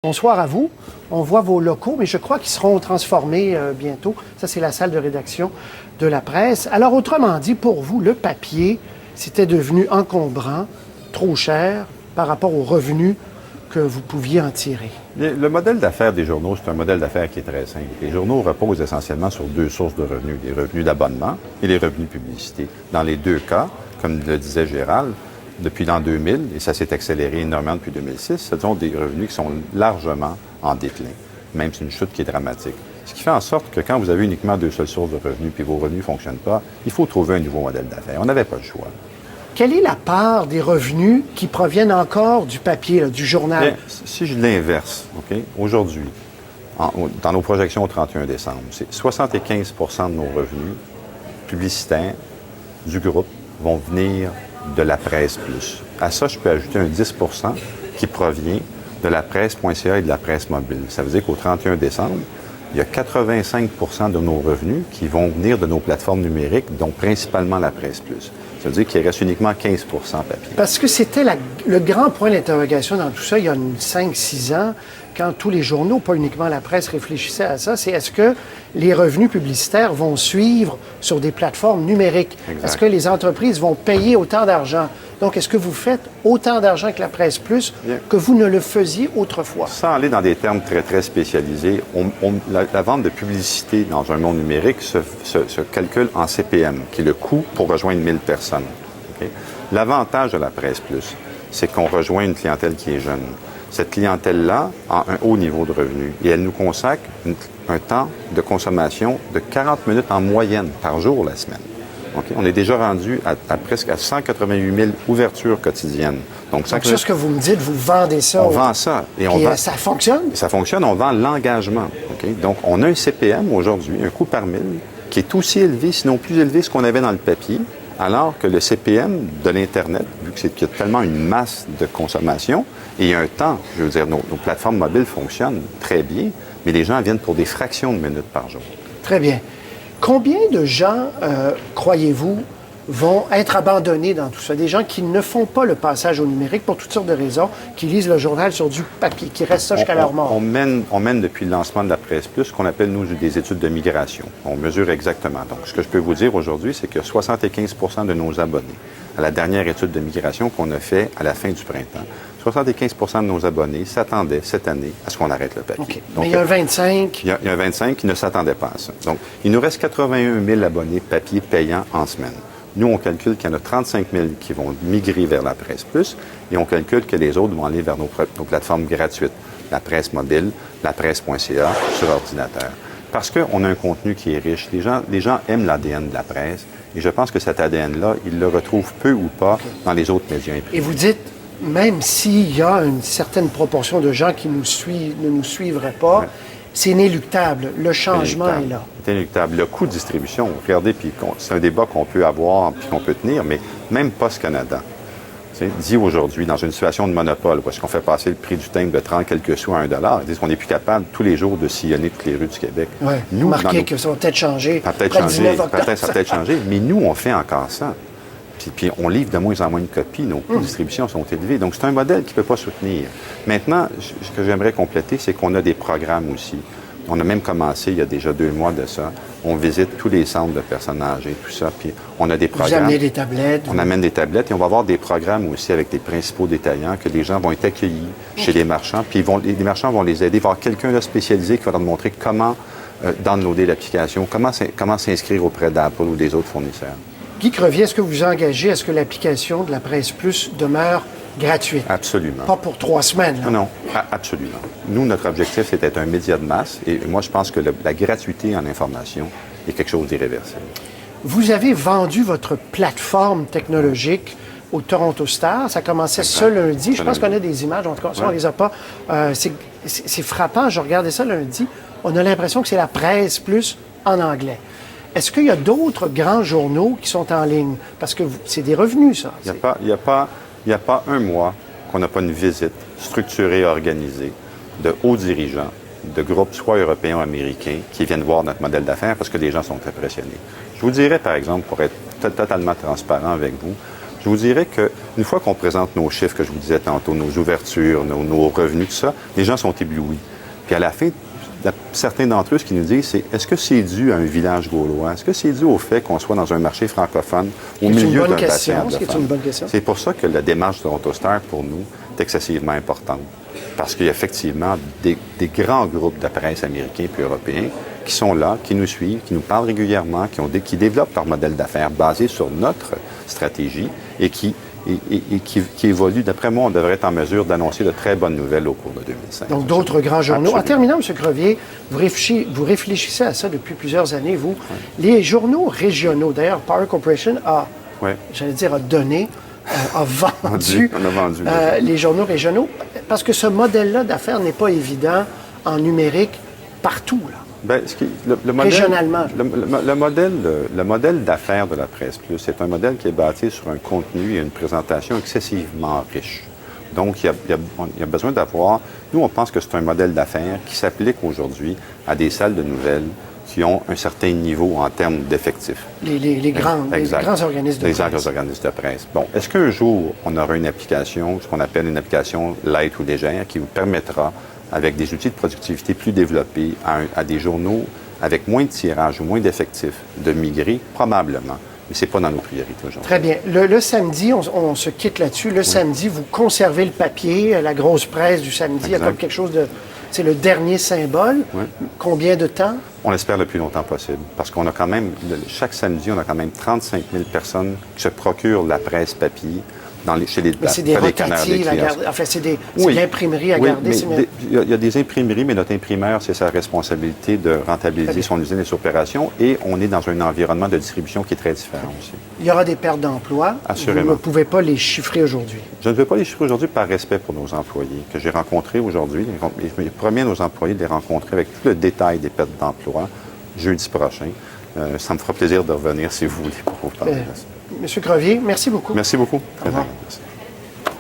Bonsoir à vous. On voit vos locaux, mais je crois qu'ils seront transformés bientôt. Ça, c'est la salle de rédaction de la presse. Alors, autrement dit, pour vous, le papier, c'était devenu encombrant, trop cher par rapport aux revenus que vous pouviez en tirer. Le modèle d'affaires des journaux, c'est un modèle d'affaires qui est très simple. Les journaux reposent essentiellement sur deux sources de revenus, les revenus d'abonnement et les revenus de publicité. Dans les deux cas, comme le disait Gérald, depuis l'an 2000, et ça s'est accéléré énormément depuis 2006, ce sont des revenus qui sont largement en déclin. Même c'est une chute qui est dramatique. Ce qui fait en sorte que quand vous avez uniquement deux seules sources de revenus puis vos revenus ne fonctionnent pas, il faut trouver un nouveau modèle d'affaires. On n'avait pas le choix. Quelle est la part des revenus qui proviennent encore du papier, là, du journal? Bien, si je l'inverse, OK, aujourd'hui, dans nos projections au 31 décembre, c'est 75 de nos revenus publicitaires du groupe vont venir de la presse plus. À ça, je peux ajouter un 10 qui provient de la presse.ca et de la presse mobile. Ça veut dire qu'au 31 décembre, il y a 85 de nos revenus qui vont venir de nos plateformes numériques, dont principalement la presse plus. Ça veut dire qu'il reste uniquement 15 papier. Parce que c'était le grand point d'interrogation dans tout ça, il y a 5-6 ans, quand tous les journaux, pas uniquement la presse, réfléchissaient à ça, c'est est-ce que les revenus publicitaires vont suivre sur des plateformes numériques? Exact. Est-ce que les entreprises vont payer autant d'argent? Donc, est-ce que vous faites autant d'argent que la presse plus que vous ne le faisiez autrefois? Sans aller dans des termes très, très spécialisés, la vente de publicité dans un monde numérique se calcule en CPM, qui est le coût pour rejoindre 1000 personnes. Okay? L'avantage de la presse plus, c'est qu'on rejoint une clientèle qui est jeune. Cette clientèle-là a un haut niveau de revenus et elle nous consacre un temps de consommation de 40 minutes en moyenne par jour la semaine. Okay? On est déjà rendu à presque à 188 000 ouvertures quotidiennes. Donc ça, ce que vous me dites, vous vendez ça. On vend ça. Et ça fonctionne? Ça fonctionne, on vend l'engagement. Okay? Donc, on a un CPM aujourd'hui, un coût par mille, qui est aussi élevé, sinon plus élevé que ce qu'on avait dans le papier, alors que le CPM de l'Internet, vu qu'il y a tellement une masse de consommation, et il y a un temps, je veux dire, nos plateformes mobiles fonctionnent très bien, mais les gens viennent pour des fractions de minutes par jour. Très bien. Combien de gens, croyez-vous, vont être abandonnés dans tout ça? Des gens qui ne font pas le passage au numérique pour toutes sortes de raisons, qui lisent le journal sur du papier, qui restent ça jusqu'à leur mort. On mène depuis le lancement de la presse plus ce qu'on appelle, nous, des études de migration. On mesure exactement. Donc, ce que je peux vous dire aujourd'hui, c'est que 75 de nos abonnés, à la dernière étude de migration qu'on a fait à la fin du printemps, 75 de nos abonnés s'attendaient cette année à ce qu'on arrête le papier. Okay. Donc, mais il y a un 25... Il y a un 25 qui ne s'attendait pas à ça. Donc, il nous reste 81 000 abonnés papier payants en semaine. Nous, on calcule qu'il y en a 35 000 qui vont migrer vers la presse plus et on calcule que les autres vont aller vers nos plateformes gratuites, la presse mobile, la presse.ca sur ordinateur. Parce qu'on a un contenu qui est riche. Les gens aiment l'ADN de la presse et je pense que cet ADN-là, ils le retrouvent peu ou pas dans les autres médias imprimés. Et vous dites, même s'il y a une certaine proportion de gens qui ne nous suivraient pas, c'est inéluctable. Le changement est là. C'est inéluctable. Le coût de distribution, regardez, puis c'est un débat qu'on peut avoir puis qu'on peut tenir, mais même Post Canada dit aujourd'hui, dans une situation de monopole, où est-ce qu'on fait passer le prix du timbre de 30 quelques sous à $1, ils disent qu'on n'est plus capable tous les jours de sillonner toutes les rues du Québec. Oui, remarquez que ça va peut-être changer. Ça va peut-être changer, mais nous, on fait encore ça. Puis on livre de moins en moins de copies. Nos coûts de distribution sont élevés. Donc, c'est un modèle qui ne peut pas soutenir. Maintenant, ce que j'aimerais compléter, c'est qu'on a des programmes aussi. On a même commencé, il y a déjà 2 mois de ça. On visite tous les centres de personnes âgées, tout ça. Puis on a des programmes. Vous amenez des tablettes. On amène des tablettes et on va avoir des programmes aussi avec les principaux détaillants que les gens vont être accueillis chez les marchands. Puis les marchands vont les aider. Il va y avoir quelqu'un de spécialisé qui va leur montrer comment downloader l'application, comment s'inscrire auprès d'Apple ou des autres fournisseurs. Guy Crevier, est-ce que vous vous engagez à ce que l'application de la Presse Plus demeure gratuite? Absolument. Pas pour 3 semaines, là. Non, absolument. Nous, notre objectif, c'est d'être un média de masse. Et moi, je pense que la gratuité en information est quelque chose d'irréversible. Vous avez vendu votre plateforme technologique au Toronto Star. Ça commençait ce lundi. Je pense qu'on a des images. En tout cas, ça, on les a pas. C'est frappant. Je regardais ça lundi. On a l'impression que c'est la Presse Plus en anglais. Est-ce qu'il y a d'autres grands journaux qui sont en ligne? Parce que c'est des revenus, ça. Il n'y a pas un mois qu'on n'a pas une visite structurée, organisée de hauts dirigeants, de groupes soit européens ou américains qui viennent voir notre modèle d'affaires parce que les gens sont impressionnés. Je vous dirais, par exemple, pour être totalement transparent avec vous, Je vous dirais qu'une fois qu'on présente nos chiffres, que je vous disais tantôt, nos ouvertures, nos revenus, tout ça, les gens sont éblouis. Puis à la fin, certains d'entre eux, ce qu'ils nous disent, c'est est-ce que c'est dû à un village gaulois? Est-ce que c'est dû au fait qu'on soit dans un marché francophone au milieu d'un bassin anglophone? C'est une bonne question. C'est pour ça que la démarche de Toronto Star, pour nous, est excessivement importante. Parce qu'il y a effectivement des grands groupes de presse américains puis européens qui sont là, qui nous suivent, qui nous parlent régulièrement, qui développent leur modèle d'affaires basé sur notre stratégie et qui évoluent. D'après moi, on devrait être en mesure d'annoncer de très bonnes nouvelles au cours de 2005. Donc, d'autres grands journaux. Absolument. En terminant, M. Crevier, vous réfléchissez à ça depuis plusieurs années, vous. Oui. Les journaux régionaux, d'ailleurs, Power Corporation a donné, a vendu, les journaux régionaux, parce que ce modèle-là d'affaires n'est pas évident en numérique partout, là. Bien, régionalement. Le modèle d'affaires de la Presse Plus, c'est un modèle qui est bâti sur un contenu et une présentation excessivement riche. Donc, il y a besoin d'avoir... Nous, on pense que c'est un modèle d'affaires qui s'applique aujourd'hui à des salles de nouvelles qui ont un certain niveau en termes d'effectifs. Les grands organismes de presse. Les grands organismes de presse. Bon, est-ce qu'un jour, on aura une application, ce qu'on appelle une application light ou légère, qui vous permettra, avec des outils de productivité plus développés, à des journaux avec moins de tirage ou moins d'effectifs, de migrer? Probablement. Mais ce n'est pas dans nos priorités aujourd'hui. Très bien. Le samedi, on se quitte là-dessus. Le samedi, vous conservez le papier, la grosse presse du samedi. Il y a comme quelque chose de... C'est le dernier symbole. Oui. Combien de temps? On l'espère le plus longtemps possible. Parce qu'on a quand même, chaque samedi, on a quand même 35 000 personnes qui se procurent la presse papier chez les c'est des rotatives à garder. Enfin, c'est de l'imprimerie à garder. Il y a des imprimeries, mais notre imprimeur, c'est sa responsabilité de rentabiliser son usine et ses opérations. Et on est dans un environnement de distribution qui est très différent aussi. Il y aura des pertes d'emplois. Assurément. Vous ne pouvez pas les chiffrer aujourd'hui. Je ne veux pas les chiffrer aujourd'hui par respect pour nos employés que j'ai rencontrés aujourd'hui. Je promets à nos employés de les rencontrer avec tout le détail des pertes d'emplois jeudi prochain. Ça me fera plaisir de revenir si vous voulez pour vous parler de ça. Monsieur Crevier, merci beaucoup. Merci beaucoup. Au revoir. Merci.